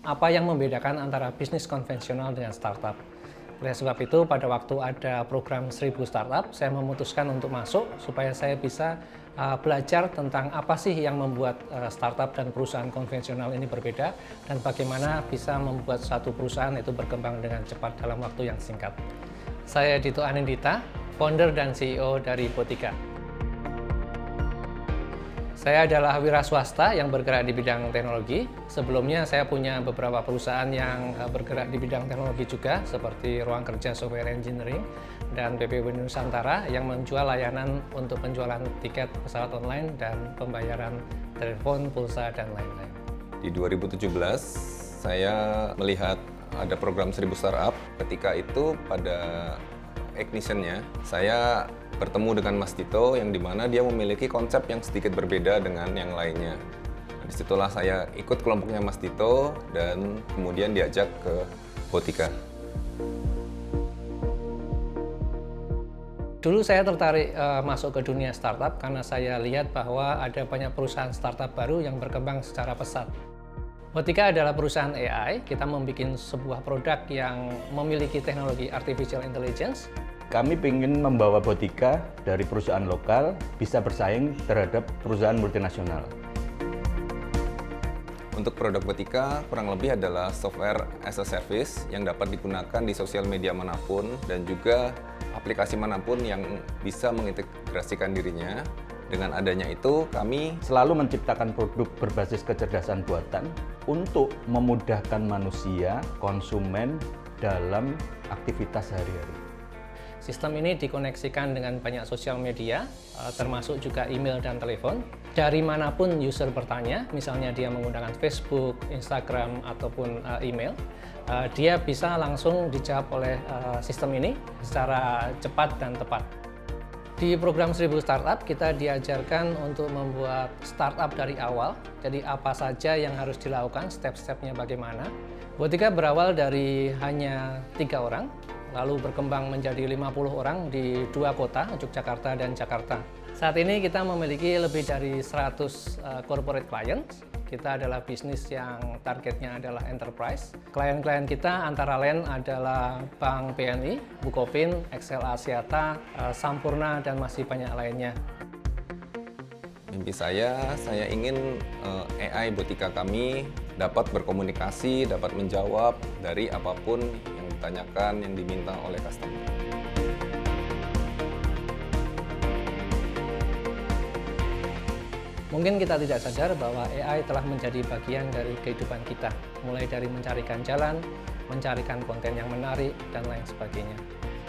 Apa yang membedakan antara bisnis konvensional dengan startup? Oleh sebab itu, pada waktu ada program 1000 startup, saya memutuskan untuk masuk supaya saya bisa belajar tentang apa sih yang membuat startup dan perusahaan konvensional ini berbeda dan bagaimana bisa membuat satu perusahaan itu berkembang dengan cepat dalam waktu yang singkat. Saya Dito Anindita, founder dan CEO dari Botika. Saya adalah wira swasta yang bergerak di bidang teknologi. Sebelumnya saya punya beberapa perusahaan yang bergerak di bidang teknologi juga, seperti Ruang Kerja Software Engineering dan PPW Nusantara yang menjual layanan untuk penjualan tiket pesawat online dan pembayaran telepon, pulsa, dan lain-lain. Di 2017, saya melihat ada program 1000 Startup. Ketika itu pada ignition-nya, saya bertemu dengan Mas Dito yang dimana dia memiliki konsep yang sedikit berbeda dengan yang lainnya. Disitulah saya ikut kelompoknya Mas Dito dan kemudian diajak ke Botika. Dulu saya tertarik masuk ke dunia startup karena saya lihat bahwa ada banyak perusahaan startup baru yang berkembang secara pesat. Botika adalah perusahaan AI, kita membuat sebuah produk yang memiliki teknologi artificial intelligence. Kami ingin membawa Botika dari perusahaan lokal bisa bersaing terhadap perusahaan multinasional. Untuk produk Botika kurang lebih adalah software as a service yang dapat digunakan di sosial media manapun dan juga aplikasi manapun yang bisa mengintegrasikan dirinya. Dengan adanya itu, kami selalu menciptakan produk berbasis kecerdasan buatan untuk memudahkan manusia, konsumen dalam aktivitas sehari-hari. Sistem ini dikoneksikan dengan banyak sosial media, termasuk juga email dan telepon. Dari manapun user bertanya, misalnya dia menggunakan Facebook, Instagram, ataupun email, dia bisa langsung dijawab oleh sistem ini secara cepat dan tepat. Di program 1000 Startup, kita diajarkan untuk membuat startup dari awal. Jadi apa saja yang harus dilakukan, step-stepnya bagaimana. Botika berawal dari hanya 3 orang, lalu berkembang menjadi 50 orang di 2 kota, Yogyakarta dan Jakarta. Saat ini kita memiliki lebih dari 100 corporate clients. Kita adalah bisnis yang targetnya adalah enterprise. Klien-klien kita antara lain adalah Bank BNI, Bukopin, XL Axiata, Sampurna, dan masih banyak lainnya. Mimpi saya ingin AI Botika kami dapat berkomunikasi, dapat menjawab dari apapun yang ditanyakan, yang diminta oleh customer. Mungkin kita tidak sadar bahwa AI telah menjadi bagian dari kehidupan kita, mulai dari mencarikan jalan, mencarikan konten yang menarik, dan lain sebagainya.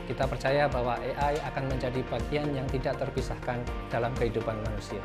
Kita percaya bahwa AI akan menjadi bagian yang tidak terpisahkan dalam kehidupan manusia.